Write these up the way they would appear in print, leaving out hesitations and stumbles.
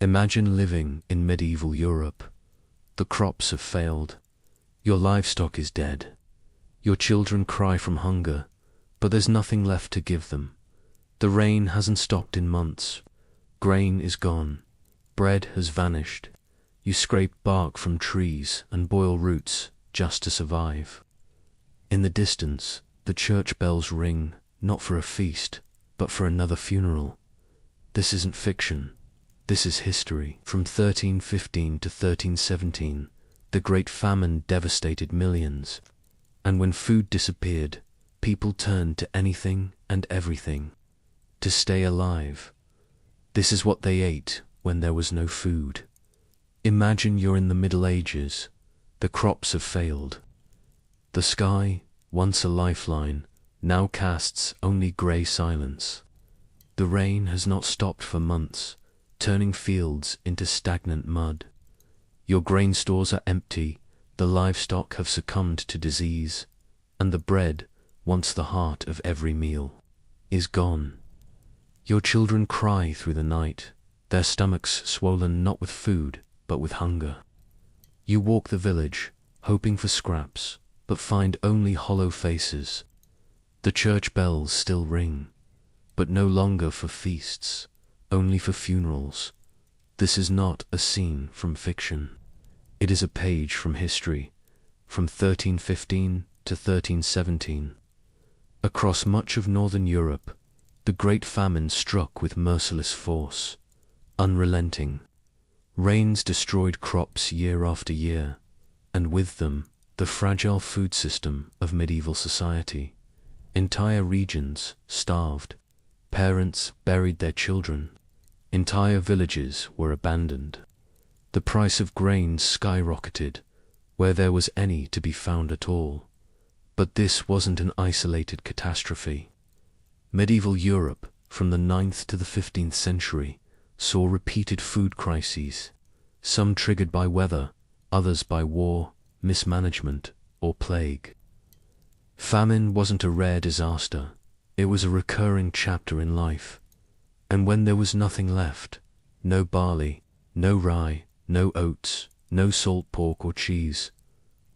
Imagine living in medieval Europe. The crops have failed. Your livestock is dead. Your children cry from hunger, but there's nothing left to give them. The rain hasn't stopped in months. Grain is gone. Bread has vanished. You scrape bark from trees and boil roots just to survive. In the distance, the church bells ring, not for a feast, but for another funeral. This isn't fiction. This is history. From 1315 to 1317, the Great Famine devastated millions. And when food disappeared, people turned to anything and everything to stay alive. This is what they ate when there was no food. Imagine you're in the Middle Ages. The crops have failed. The sky, once a lifeline, now casts only grey silence. The rain has not stopped for months, turning fields into stagnant mud. Your grain stores are empty, the livestock have succumbed to disease, and the bread, once the heart of every meal, is gone. Your children cry through the night, their stomachs swollen not with food, but with hunger. You walk the village, hoping for scraps, but find only hollow faces. The church bells still ring, but no longer for feasts, only for funerals. This is not a scene from fiction. It is a page from history, from 1315 to 1317. Across much of northern Europe, the Great Famine struck with merciless force, unrelenting. Rains destroyed crops year after year, and with them, the fragile food system of medieval society. Entire regions starved. Parents buried their children. Entire villages were abandoned. The price of grain skyrocketed, where there was any to be found at all. But this wasn't an isolated catastrophe. Medieval Europe, from the 9th to the 15th century, saw repeated food crises, some triggered by weather, others by war, mismanagement, or plague. Famine wasn't a rare disaster, it was a recurring chapter in life. And when there was nothing left, no barley, no rye, no oats, no salt pork or cheese,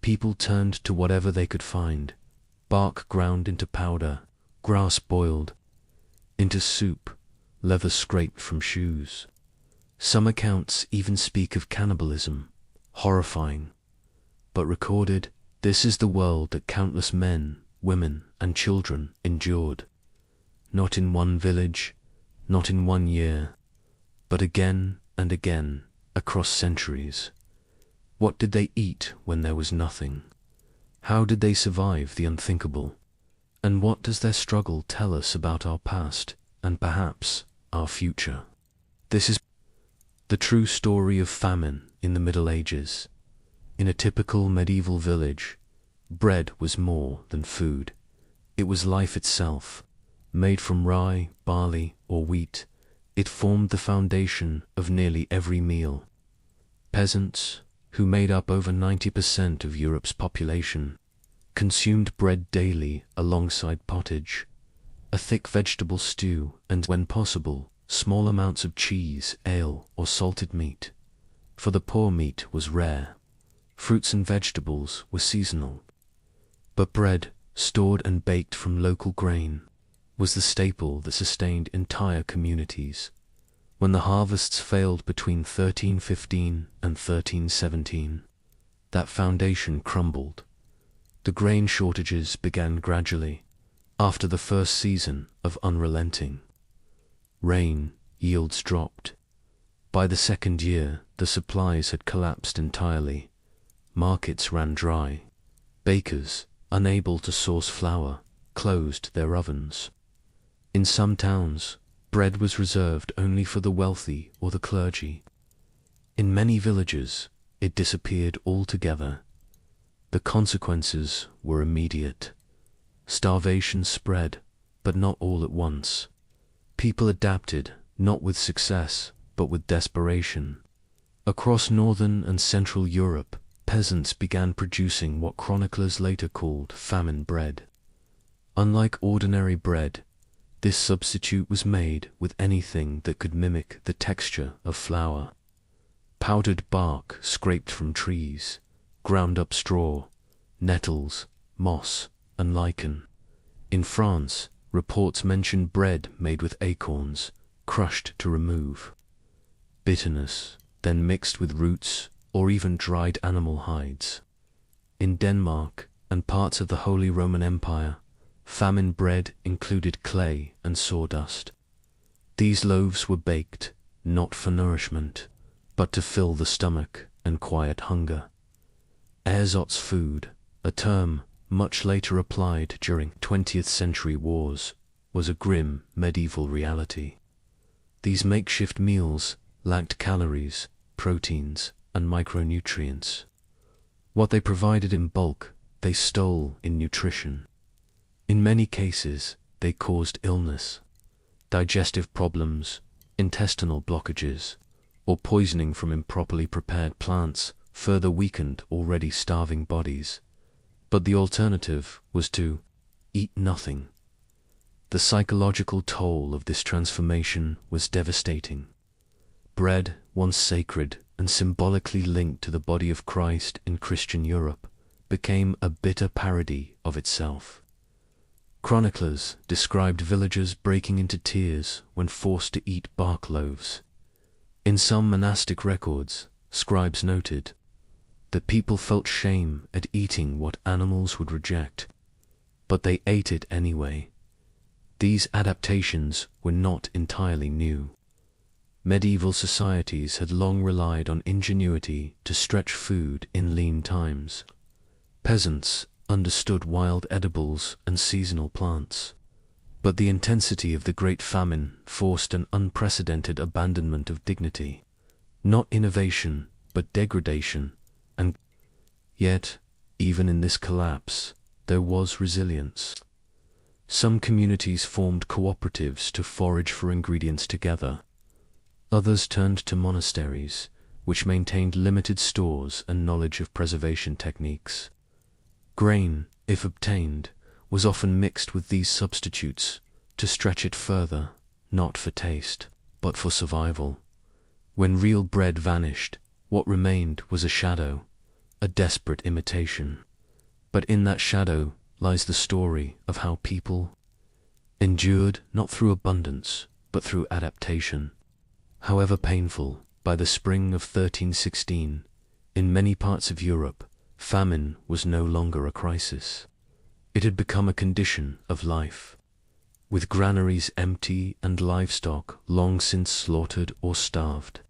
people turned to whatever they could find: bark ground into powder, grass boiled into soup, leather scraped from shoes. Some accounts even speak of cannibalism, horrifying, but recorded. This is the world that countless men, women, and children endured. Not in one village, not in one year, but again and again, across centuries. What did they eat when there was nothing? How did they survive the unthinkable? And what does their struggle tell us about our past, and perhaps our future? This is the true story of famine in the Middle Ages. In a typical medieval village, bread was more than food. It was life itself. Made from rye, barley, or wheat, it formed the foundation of nearly every meal. Peasants, who made up over 90% of Europe's population, consumed bread daily alongside pottage, a thick vegetable stew, and, when possible, small amounts of cheese, ale, or salted meat. For the poor, meat was rare. Fruits and vegetables were seasonal. But bread, stored and baked from local grain, was the staple that sustained entire communities. When the harvests failed between 1315 and 1317, that foundation crumbled. The grain shortages began gradually, after the first season of unrelenting rain. Yields dropped. By the second year, the supplies had collapsed entirely. Markets ran dry. Bakers, unable to source flour, closed their ovens. In some towns, bread was reserved only for the wealthy or the clergy. In many villages, it disappeared altogether. The consequences were immediate. Starvation spread, but not all at once. People adapted, not with success, but with desperation. Across northern and central Europe, peasants began producing what chroniclers later called famine bread. Unlike ordinary bread, this substitute was made with anything that could mimic the texture of flour. powdered bark scraped from trees, ground up straw, nettles, moss, and lichen. In France, reports mention bread made with acorns, crushed to remove bitterness, then mixed with roots or even dried animal hides. In Denmark and parts of the Holy Roman Empire, famine bread included clay and sawdust. These loaves were baked, not for nourishment, but to fill the stomach and quiet hunger. Ersatz food, a term much later applied during 20th century wars, was a grim medieval reality. These makeshift meals lacked calories, proteins, and micronutrients. What they provided in bulk, they stole in nutrition. In many cases, they caused illness, digestive problems, intestinal blockages, or poisoning from improperly prepared plants further weakened already starving bodies. But the alternative was to eat nothing. The psychological toll of this transformation was devastating. Bread, once sacred and symbolically linked to the body of Christ in Christian Europe, became a bitter parody of itself. Chroniclers described villagers breaking into tears when forced to eat bark loaves. In some monastic records, scribes noted that people felt shame at eating what animals would reject, but they ate it anyway. These adaptations were not entirely new. Medieval societies had long relied on ingenuity to stretch food in lean times. Peasants understood wild edibles and seasonal plants, but the intensity of the Great Famine forced an unprecedented abandonment of dignity, not innovation, but degradation, and yet, even in this collapse, there was resilience. Some communities formed cooperatives to forage for ingredients together. Others turned to monasteries, which maintained limited stores and knowledge of preservation techniques. Grain, if obtained, was often mixed with these substitutes to stretch it further, not for taste, but for survival. When real bread vanished, what remained was a shadow, a desperate imitation. But in that shadow lies the story of how people endured not through abundance, but through adaptation. However painful, by the spring of 1316, in many parts of Europe, famine was no longer a crisis. It had become a condition of life. With granaries empty and livestock long since slaughtered or starved,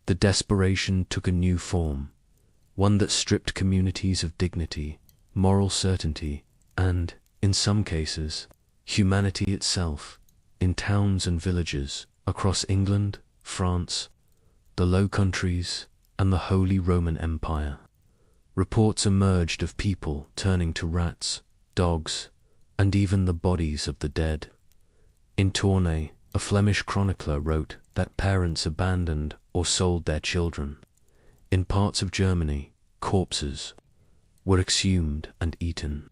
the desperation took a new form, one that stripped communities of dignity, moral certainty, and, in some cases, humanity itself. In towns and villages across England, France, the Low Countries, and the Holy Roman Empire, reports emerged of people turning to rats, dogs, and even the bodies of the dead. In Tournai, a Flemish chronicler wrote that parents abandoned or sold their children. In parts of Germany, corpses were exhumed and eaten.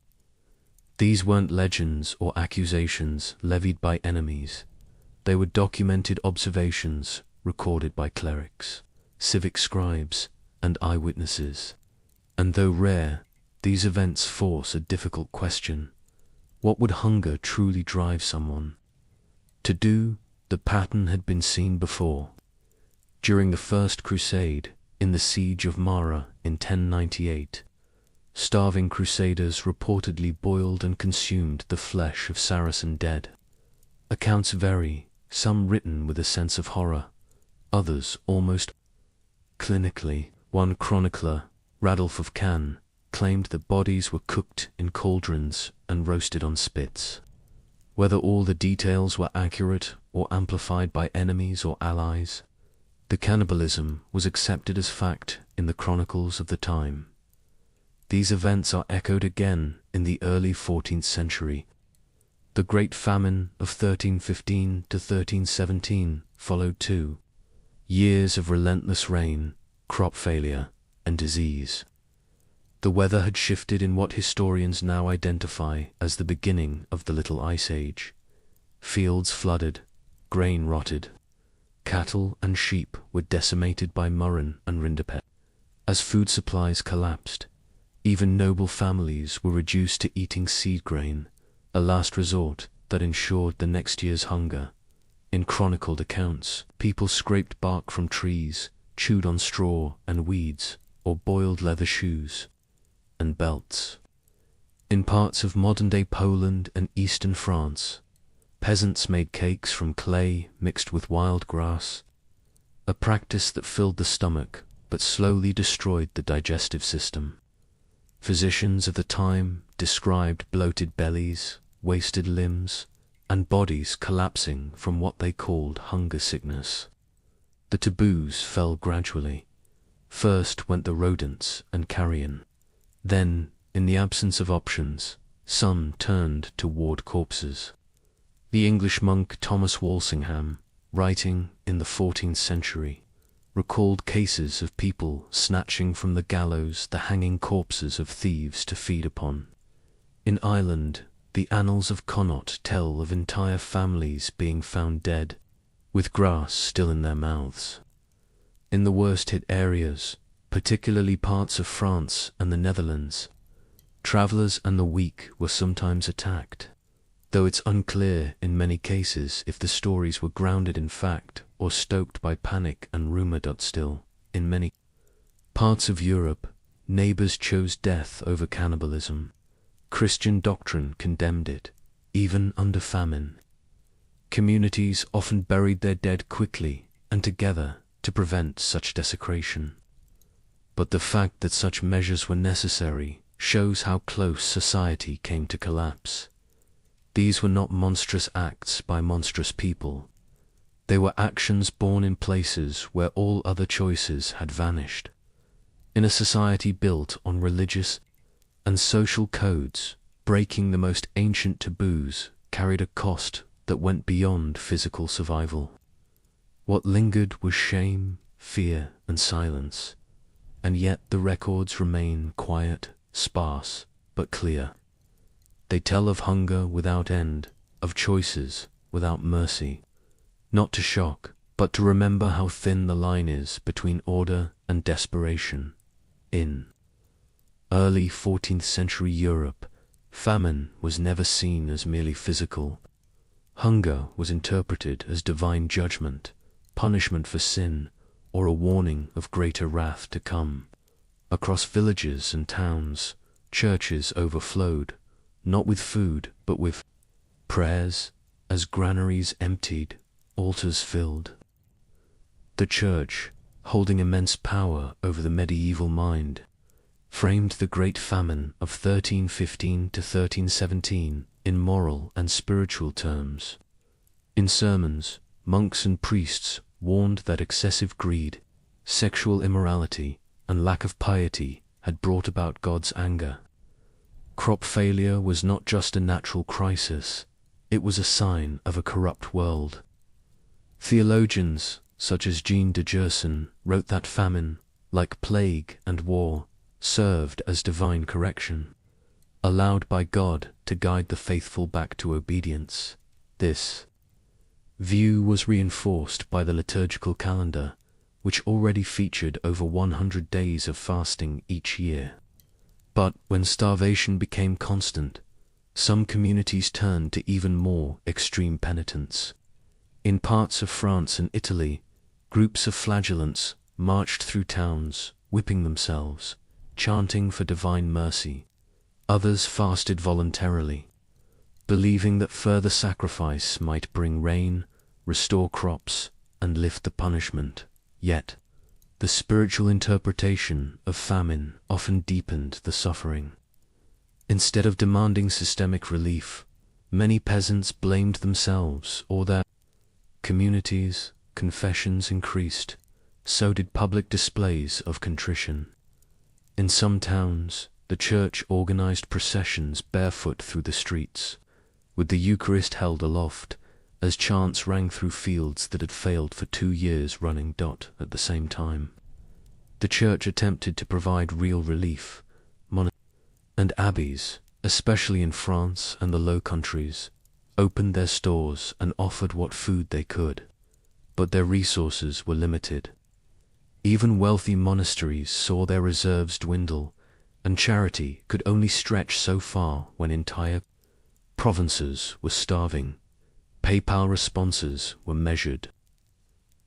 These weren't legends or accusations levied by enemies. They were documented observations recorded by clerics, civic scribes, and eyewitnesses. And though rare, these events force a difficult question. What would hunger truly drive someone to do? The pattern had been seen before. During the First Crusade, in the siege of Mara in 1098, starving crusaders reportedly boiled and consumed the flesh of Saracen dead. Accounts vary, some written with a sense of horror, others almost clinically. One chronicler, Radulf of Cannes, claimed that bodies were cooked in cauldrons and roasted on spits. Whether all the details were accurate or amplified by enemies or allies, the cannibalism was accepted as fact in the chronicles of the time. These events are echoed again in the early 14th century. The Great Famine of 1315 to 1317 followed 2 years of relentless rain, crop failure, and disease. The weather had shifted in what historians now identify as the beginning of the Little Ice Age. Fields flooded, grain rotted, Cattle and sheep were decimated by murrain and rinderpest. As food supplies collapsed, even noble families were reduced to eating seed grain, a last resort that ensured the next year's hunger. In chronicled accounts, people scraped bark from trees, chewed on straw and weeds, or boiled leather shoes and belts. In parts of modern-day Poland and eastern France, peasants made cakes from clay mixed with wild grass, a practice that filled the stomach but slowly destroyed the digestive system. Physicians of the time described bloated bellies, wasted limbs, and bodies collapsing from what they called hunger sickness. The taboos fell gradually. First went the rodents and carrion. Then, in the absence of options, some turned toward corpses. The English monk Thomas Walsingham, writing in the 14th century, recalled cases of people snatching from the gallows the hanging corpses of thieves to feed upon. In Ireland, the annals of Connaught tell of entire families being found dead, with grass still in their mouths. In the worst-hit areas, particularly parts of France and the Netherlands, travelers and the weak were sometimes attacked, though it's unclear in many cases if the stories were grounded in fact or stoked by panic and rumor. Still, in many parts of Europe, neighbors chose death over cannibalism. Christian doctrine condemned it, even under famine. Communities often buried their dead quickly and together to prevent such desecration. But the fact that such measures were necessary shows how close society came to collapse. These were not monstrous acts by monstrous people. They were actions born in places where all other choices had vanished. In a society built on religious and social codes, breaking the most ancient taboos carried a cost that went beyond physical survival. What lingered was shame, fear, and silence, and yet the records remain quiet, sparse, but clear. They tell of hunger without end, of choices without mercy, not to shock, but to remember how thin the line is between order and desperation. In early 14th century Europe, famine was never seen as merely physical. Hunger was interpreted as divine judgment, punishment for sin, or a warning of greater wrath to come. Across villages and towns, churches overflowed, not with food, but with prayers, as granaries emptied, altars filled. The church, holding immense power over the medieval mind, framed the Great Famine of 1315 to 1317 in moral and spiritual terms. In sermons, monks and priests warned that excessive greed, sexual immorality, and lack of piety had brought about God's anger. Crop failure was not just a natural crisis, it was a sign of a corrupt world. Theologians such as Jean de Gerson wrote that famine, like plague and war, served as divine correction, allowed by God to guide the faithful back to obedience. This view was reinforced by the liturgical calendar, which already featured over 100 days of fasting each year. But when starvation became constant, some communities turned to even more extreme penitence. In parts of France and Italy, groups of flagellants marched through towns, whipping themselves, chanting for divine mercy. Others fasted voluntarily, believing that further sacrifice might bring rain, restore crops, and lift the punishment. Yet, the spiritual interpretation of famine often deepened the suffering. Instead of demanding systemic relief, many peasants blamed themselves or their communities. Confessions increased, so did public displays of contrition. In some towns, the church organized processions barefoot through the streets, with the Eucharist held aloft, as chants rang through fields that had failed for 2 years running. At the same time, the church attempted to provide real relief. And abbeys, especially in France and the Low Countries, opened their stores and offered what food they could. but their resources were limited. Even wealthy monasteries saw their reserves dwindle, and charity could only stretch so far when entire provinces were starving. Papal responses were measured.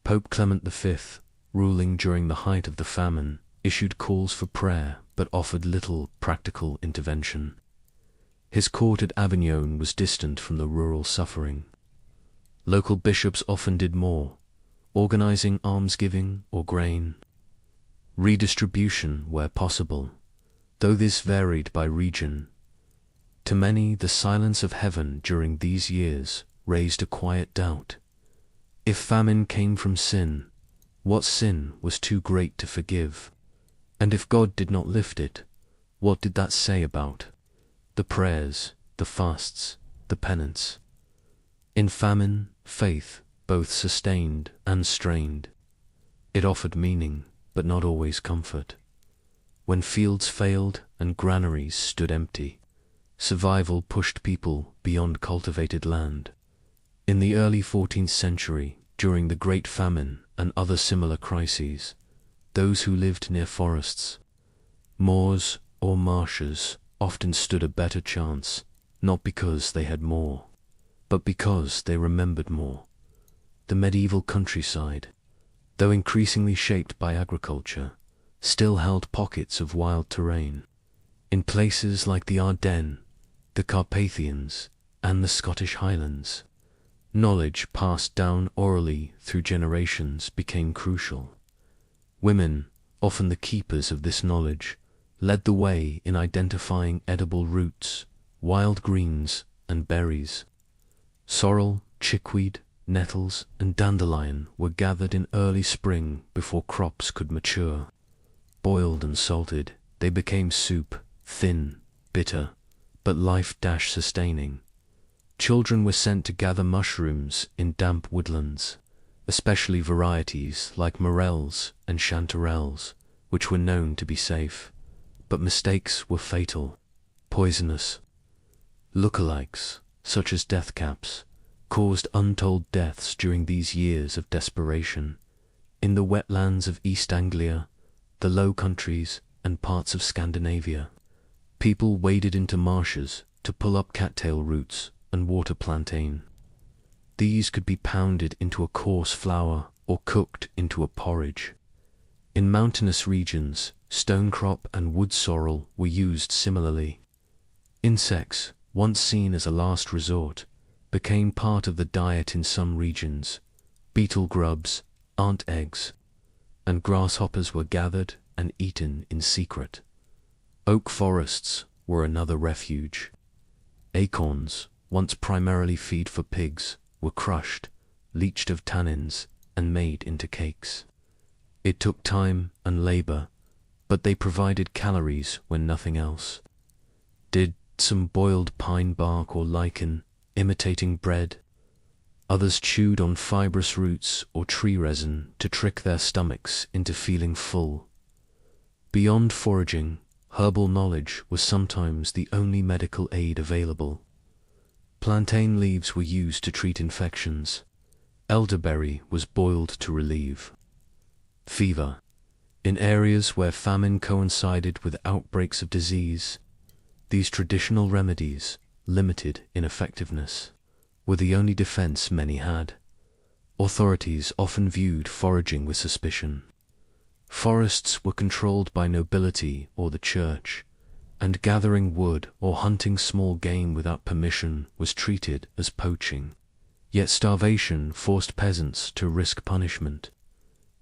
Pope Clement V, ruling during the height of the famine, issued calls for prayer but offered little practical intervention. His court at Avignon was distant from the rural suffering. Local bishops often did more, organizing almsgiving or grain redistribution where possible, though this varied by region. To many, the silence of heaven during these years raised a quiet doubt. If famine came from sin, what sin was too great to forgive? And if God did not lift it, what did that say about the prayers, the fasts, the penance? In famine, faith both sustained and strained. It offered meaning, but not always comfort. When fields failed and granaries stood empty, survival pushed people beyond cultivated land. In the early 14th century, during the Great Famine and other similar crises, those who lived near forests, moors, or marshes often stood a better chance, not because they had more, but because they remembered more. The medieval countryside, though increasingly shaped by agriculture, still held pockets of wild terrain. In places like the Ardennes, the Carpathians, and the Scottish Highlands, knowledge passed down orally through generations became crucial. Women, often the keepers of this knowledge, led the way in identifying edible roots, wild greens, and berries. Sorrel, chickweed, nettles, and dandelion were gathered in early spring before crops could mature. Boiled and salted, they became soup, thin, bitter, but life-sustaining. Children were sent to gather mushrooms in damp woodlands, especially varieties like morels and chanterelles, which were known to be safe, but mistakes were fatal, poisonous. Lookalikes, such as death caps, caused untold deaths during these years of desperation. In the wetlands of East Anglia, the Low Countries, and parts of Scandinavia, people waded into marshes to pull up cattail roots and water plantain. These could be pounded into a coarse flour or cooked into a porridge. In mountainous regions, stonecrop and wood sorrel were used similarly. Insects, once seen as a last resort, became part of the diet in some regions. Beetle grubs, ant eggs, and grasshoppers were gathered and eaten in secret. Oak forests were another refuge. Acorns, once primarily feed for pigs, were crushed, leached of tannins, and made into cakes. It took time and labor, but they provided calories when nothing else did. Some boiled pine bark or lichen, imitating bread. Others chewed on fibrous roots or tree resin to trick their stomachs into feeling full. Beyond foraging, herbal knowledge was sometimes the only medical aid available. Plantain leaves were used to treat infections. Elderberry was boiled to relieve fever. In areas where famine coincided with outbreaks of disease, these traditional remedies, limited in effectiveness, were the only defense many had. Authorities often viewed foraging with suspicion. Forests were controlled by nobility or the church, and gathering wood or hunting small game without permission was treated as poaching. Yet starvation forced peasants to risk punishment.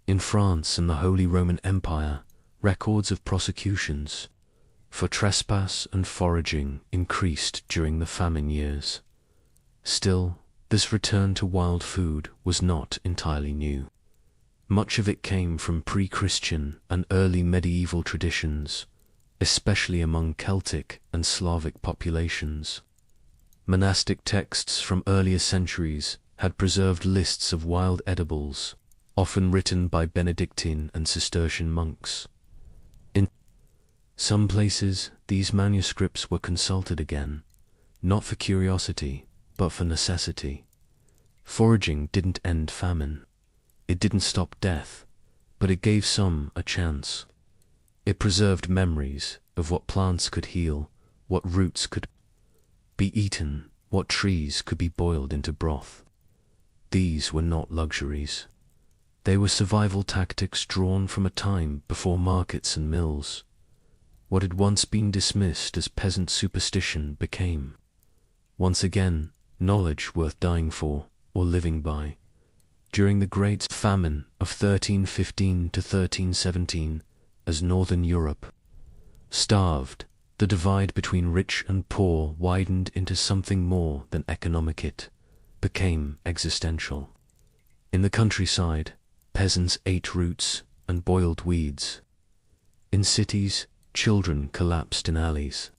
In France and the Holy Roman Empire, records of prosecutions for trespass and foraging increased during the famine years. Still, this return to wild food was not entirely new. Much of it came from pre-Christian and early medieval traditions, especially among Celtic and Slavic populations. Monastic texts from earlier centuries had preserved lists of wild edibles, often written by Benedictine and Cistercian monks. In some places, these manuscripts were consulted again, not for curiosity, but for necessity. Foraging didn't end famine. It didn't stop death, but it gave some a chance. It preserved memories of what plants could heal, what roots could be eaten, what trees could be boiled into broth. These were not luxuries. They were survival tactics drawn from a time before markets and mills. What had once been dismissed as peasant superstition became, once again, knowledge worth dying for or living by. During the Great Famine of 1315 to 1317, as Northern Europe starved, the divide between rich and poor widened into something more than economic. It became existential. In the countryside, peasants ate roots and boiled weeds. In cities, children collapsed in alleys.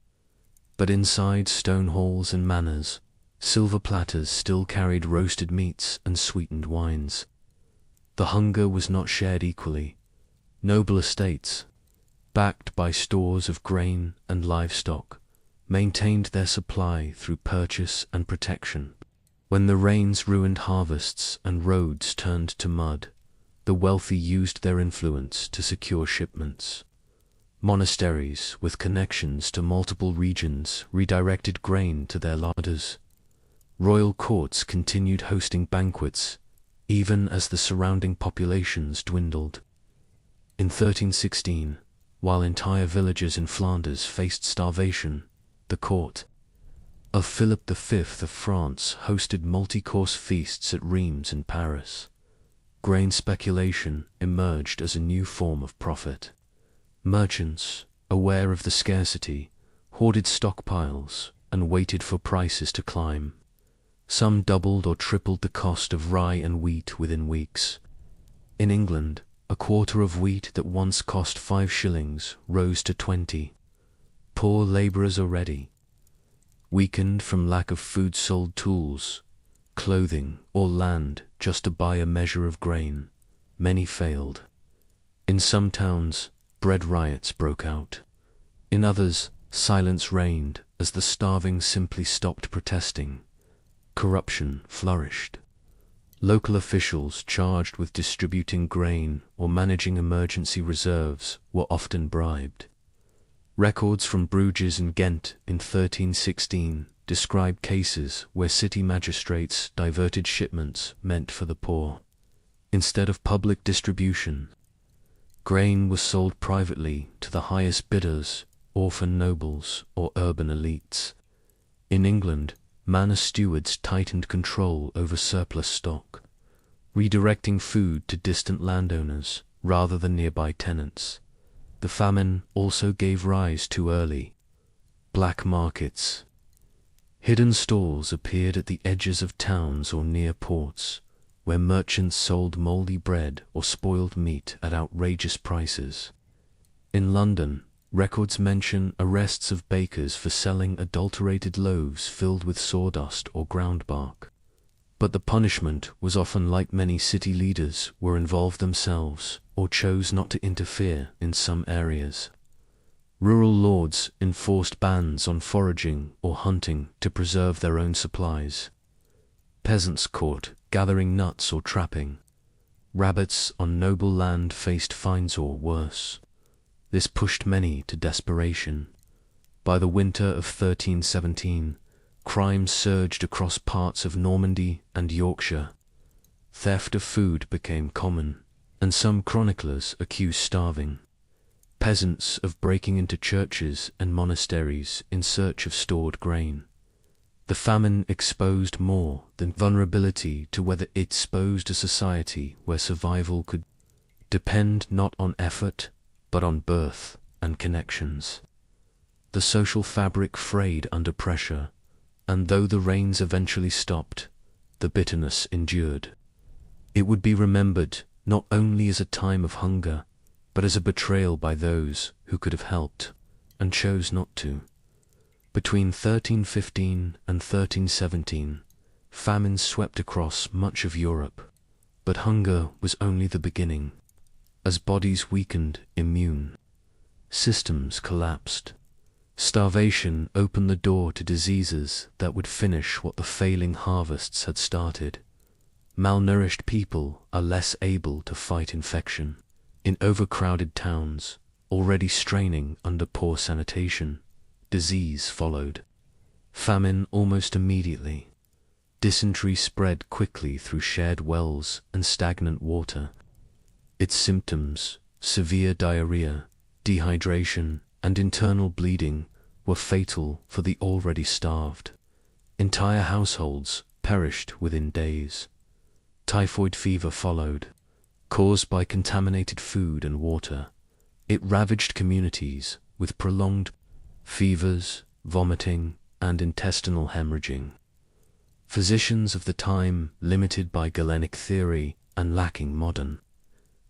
But inside stone halls and manors, silver platters still carried roasted meats and sweetened wines. The hunger was not shared equally. Noble estates, backed by stores of grain and livestock, maintained their supply through purchase and protection. When the rains ruined harvests and roads turned to mud, the wealthy used their influence to secure shipments. Monasteries with connections to multiple regions redirected grain to their larders. Royal courts continued hosting banquets, even as the surrounding populations dwindled. In 1316, while entire villages in Flanders faced starvation, the court of Philip V of France hosted multi-course feasts at Reims and Paris. Grain speculation emerged as a new form of profit. Merchants, aware of the scarcity, hoarded stockpiles and waited for prices to climb. Some doubled or tripled the cost of rye and wheat within weeks. In England, a quarter of wheat that once cost 5 shillings rose to 20. Poor labourers already, weakened from lack of food, sold tools, clothing, or land just to buy a measure of grain. Many failed. In some towns, bread riots broke out. In others, silence reigned as the starving simply stopped protesting. Corruption flourished. Local officials charged with distributing grain or managing emergency reserves were often bribed. Records from Bruges and Ghent in 1316 describe cases where city magistrates diverted shipments meant for the poor. Instead of public distribution, grain was sold privately to the highest bidders, orphan nobles, or urban elites. In England, manor stewards tightened control over surplus stock, redirecting food to distant landowners rather than nearby tenants. The famine also gave rise to early black markets. Hidden stalls appeared at the edges of towns or near ports, where merchants sold mouldy bread or spoiled meat at outrageous prices. In London, records mention arrests of bakers for selling adulterated loaves filled with sawdust or ground bark. But the punishment was often like many city leaders were involved themselves or chose not to interfere in some areas. Rural lords enforced bans on foraging or hunting to preserve their own supplies. Peasants caught gathering nuts or trapping. Rabbits on noble land faced fines or worse. This pushed many to desperation. By the winter of 1317, crime surged across parts of Normandy and Yorkshire. Theft of food became common, and some chroniclers accused starving peasants of breaking into churches and monasteries in search of stored grain. The famine exposed more than vulnerability to whether it exposed a society where survival could depend not on effort, but on birth and connections. The social fabric frayed under pressure, and though the rains eventually stopped, the bitterness endured. It would be remembered not only as a time of hunger, but as a betrayal by those who could have helped and chose not to. Between 1315 and 1317, famine swept across much of Europe, but hunger was only the beginning. As bodies weakened, immune systems collapsed. Starvation opened the door to diseases that would finish what the failing harvests had started. Malnourished people are less able to fight infection. In overcrowded towns, already straining under poor sanitation, disease followed. Famine almost immediately. Dysentery spread quickly through shared wells and stagnant water. Its symptoms, severe diarrhea, dehydration, and internal bleeding, were fatal for the already starved. Entire households perished within days. Typhoid fever followed, caused by contaminated food and water. It ravaged communities with prolonged fevers, vomiting, and intestinal hemorrhaging. Physicians of the time, limited by Galenic theory and lacking modern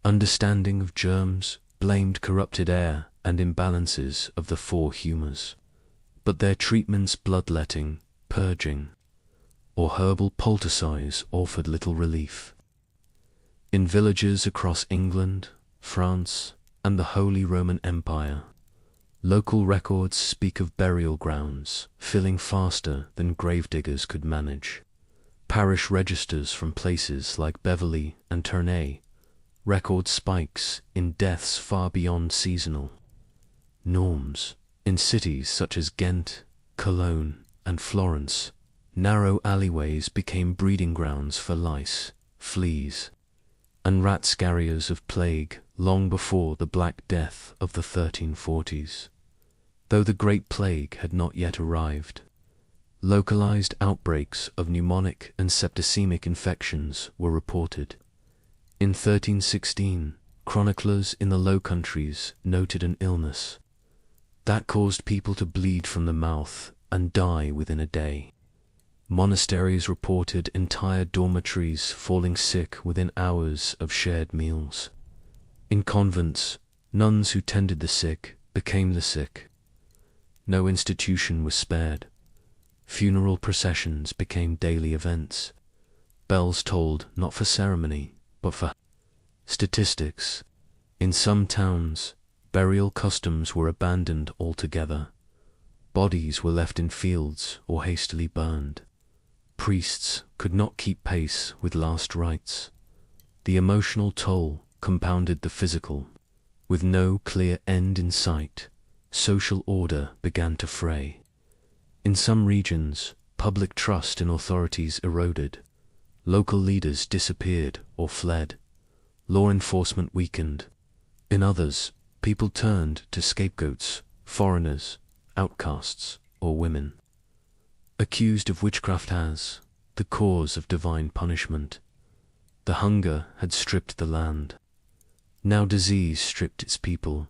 understanding of germs, blamed corrupted air and imbalances of the four humours. But their treatments, bloodletting, purging, or herbal poultices, offered little relief. In villages across England, France, and the Holy Roman Empire, local records speak of burial grounds filling faster than gravediggers could manage. Parish registers from places like Beverley and Tournai record spikes in deaths far beyond seasonal norms. In cities such as Ghent, Cologne, and Florence, narrow alleyways became breeding grounds for lice, fleas, and rat scariers of plague long before the Black Death of the 1340s. Though the Great Plague had not yet arrived, localized outbreaks of pneumonic and septicemic infections were reported. In 1316, chroniclers in the Low Countries noted an illness that caused people to bleed from the mouth and die within a day. Monasteries reported entire dormitories falling sick within hours of shared meals. In convents, nuns who tended the sick became the sick. No institution was spared. Funeral processions became daily events. Bells tolled not for ceremony, but for statistics. In some towns, burial customs were abandoned altogether. Bodies were left in fields or hastily burned. Priests could not keep pace with last rites. The emotional toll compounded the physical. With no clear end in sight, social order began to fray. In some regions, public trust in authorities eroded. Local leaders disappeared or fled. Law enforcement weakened. In others, people turned to scapegoats, foreigners, outcasts, or women. Accused of witchcraft as the cause of divine punishment. The hunger had stripped the land. Now disease stripped its people.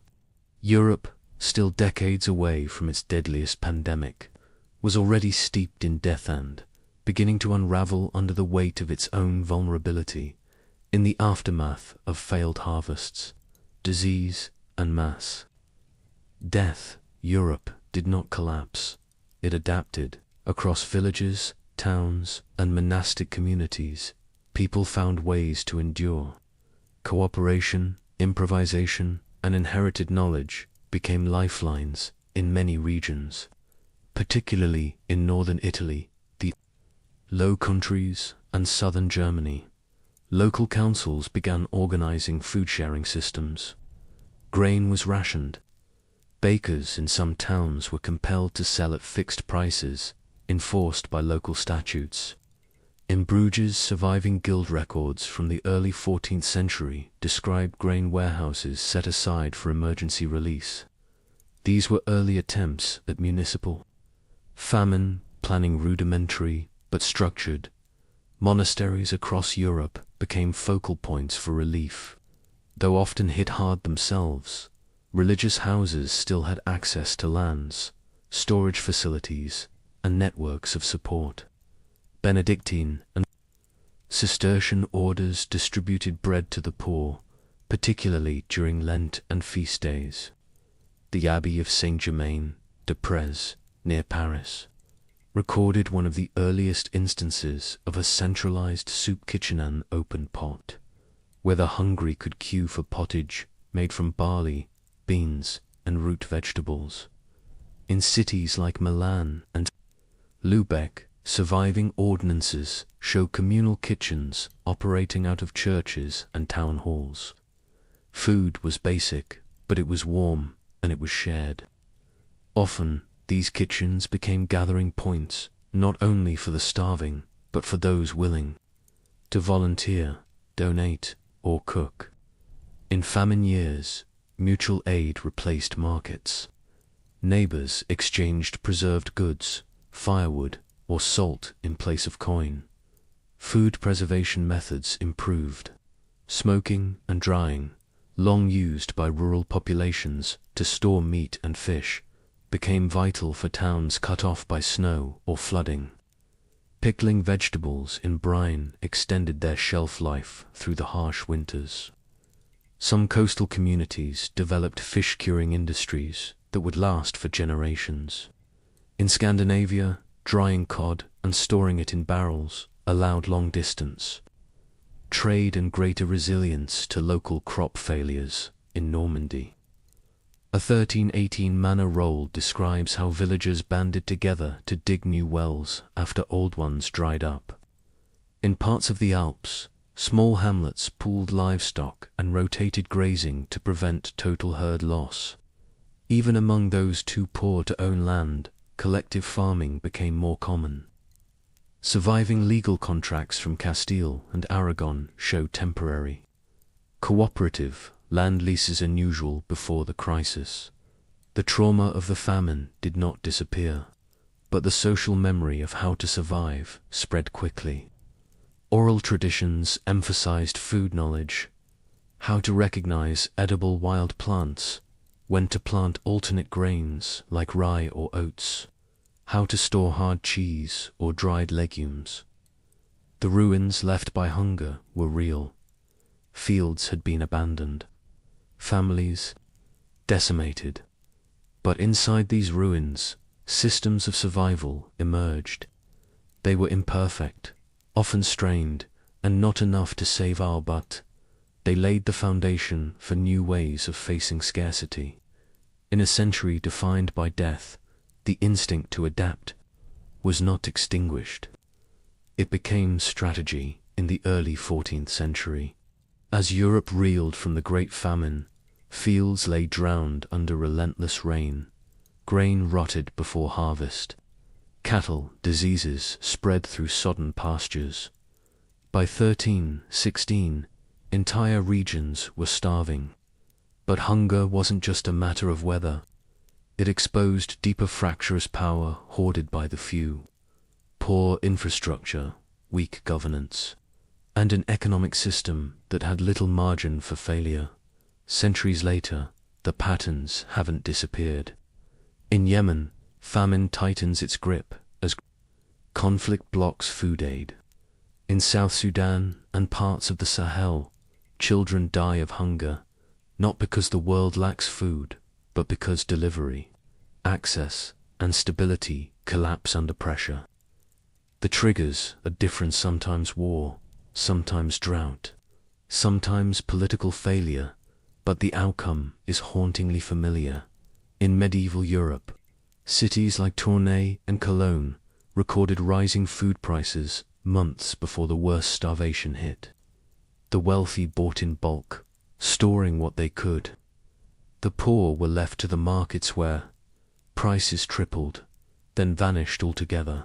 Europe, still decades away from its deadliest pandemic, was already steeped in death and beginning to unravel under the weight of its own vulnerability in the aftermath of failed harvests, disease, and mass death. Europe did not collapse. It adapted. Across villages, towns, and monastic communities, people found ways to endure. Cooperation, improvisation, and inherited knowledge became lifelines in many regions, particularly in northern Italy, the Low Countries, and southern Germany. Local councils began organizing food-sharing systems. Grain was rationed. Bakers in some towns were compelled to sell at fixed prices, enforced by local statutes. In Bruges, surviving guild records from the early 14th century describe grain warehouses set aside for emergency release. These were early attempts at municipal famine planning, rudimentary but structured. Monasteries across Europe became focal points for relief. Though often hit hard themselves, religious houses still had access to lands, storage facilities, and networks of support. Benedictine and Cistercian orders distributed bread to the poor, particularly during Lent and feast days. The Abbey of Saint-Germain-des-Prés, near Paris, recorded one of the earliest instances of a centralized soup kitchen and open pot, where the hungry could queue for pottage made from barley, beans, and root vegetables. In cities like Milan and Lübeck, Surviving ordinances show communal kitchens operating out of churches and town halls. Food was basic, but it was warm and it was shared. Often, these kitchens became gathering points not only for the starving, but for those willing to volunteer, donate, or cook. In famine years, mutual aid replaced markets. Neighbors exchanged preserved goods, firewood, or salt in place of coin. Food preservation methods improved. Smoking and drying, long used by rural populations to store meat and fish, became vital for towns cut off by snow or flooding. Pickling vegetables in brine extended their shelf life through the harsh winters. Some coastal communities developed fish-curing industries that would last for generations. In Scandinavia, drying cod and storing it in barrels allowed long distance trade and greater resilience to local crop failures in Normandy. A 1318 manor roll describes how villagers banded together to dig new wells after old ones dried up. In parts of the Alps, small hamlets pooled livestock and rotated grazing to prevent total herd loss. Even among those too poor to own land, collective farming became more common. Surviving legal contracts from Castile and Aragon show temporary, cooperative land leases unusual before the crisis. The trauma of the famine did not disappear, but the social memory of how to survive spread quickly. Oral traditions emphasized food knowledge, how to recognize edible wild plants, when to plant alternate grains like rye or oats, how to store hard cheese or dried legumes. The ruins left by hunger were real. Fields had been abandoned, families decimated. But inside these ruins, systems of survival emerged. They were imperfect, often strained, and not enough to save our butt. They laid the foundation for new ways of facing scarcity. In a century defined by death, the instinct to adapt was not extinguished. It became strategy in the early 14th century. As Europe reeled from the Great Famine, fields lay drowned under relentless rain, grain rotted before harvest, cattle diseases spread through sodden pastures. By 1316, entire regions were starving. But hunger wasn't just a matter of weather. It exposed deeper fractious power hoarded by the few. Poor infrastructure, weak governance, and an economic system that had little margin for failure. Centuries later, the patterns haven't disappeared. In Yemen, famine tightens its grip as conflict blocks food aid. In South Sudan and parts of the Sahel, children die of hunger, not because the world lacks food, but because delivery, access, and stability collapse under pressure. The triggers are different: sometimes war, sometimes drought, sometimes political failure, but the outcome is hauntingly familiar. In medieval Europe, cities like Tournai and Cologne recorded rising food prices months before the worst starvation hit. The wealthy bought in bulk, storing what they could. The poor were left to the markets where prices tripled, then vanished altogether.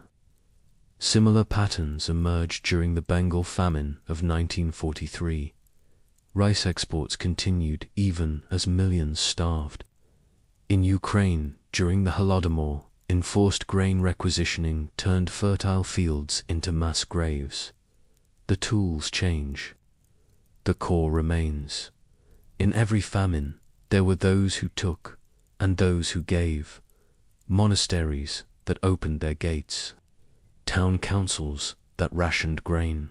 Similar patterns emerged during the Bengal famine of 1943. Rice exports continued even as millions starved. In Ukraine, during the Holodomor, enforced grain requisitioning turned fertile fields into mass graves. The tools change. The core remains. In every famine, there were those who took and those who gave. Monasteries that opened their gates. Town councils that rationed grain.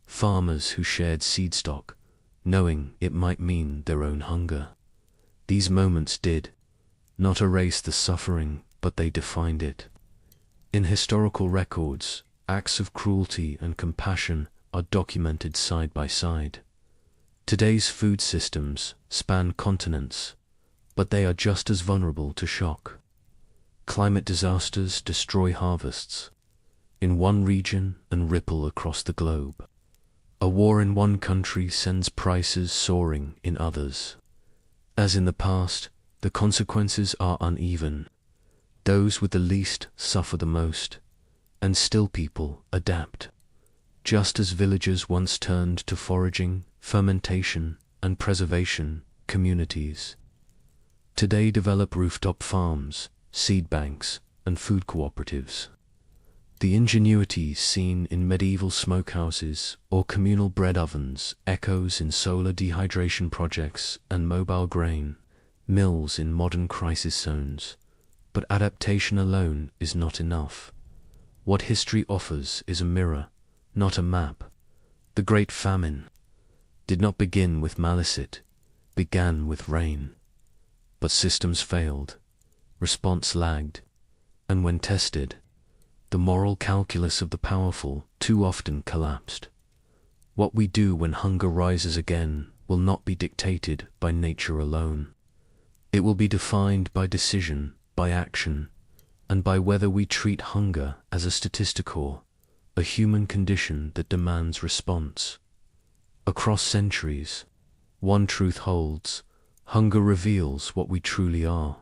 Farmers who shared seed stock, knowing it might mean their own hunger. These moments did not erase the suffering, but they defined it. In historical records, acts of cruelty and compassion are documented side by side. Today's food systems span continents, but they are just as vulnerable to shock. Climate disasters destroy harvests. in one region and ripple across the globe. A war in one country sends prices soaring in others. As in the past, the consequences are uneven. Those with the least suffer the most, and still people adapt. Just as villagers once turned to foraging, fermentation, and preservation, communities today develop rooftop farms, seed banks, and food cooperatives. The ingenuity seen in medieval smokehouses or communal bread ovens echoes in solar dehydration projects and mobile grain mills in modern crisis zones. But adaptation alone is not enough. What history offers is a mirror, not a map. The Great Famine did not begin with malice, it began with rain. But systems failed, response lagged, and when tested, the moral calculus of the powerful too often collapsed. What we do when hunger rises again will not be dictated by nature alone. It will be defined by decision, by action, and by whether we treat hunger as a statistical, a human condition that demands response. Across centuries, one truth holds: hunger reveals what we truly are.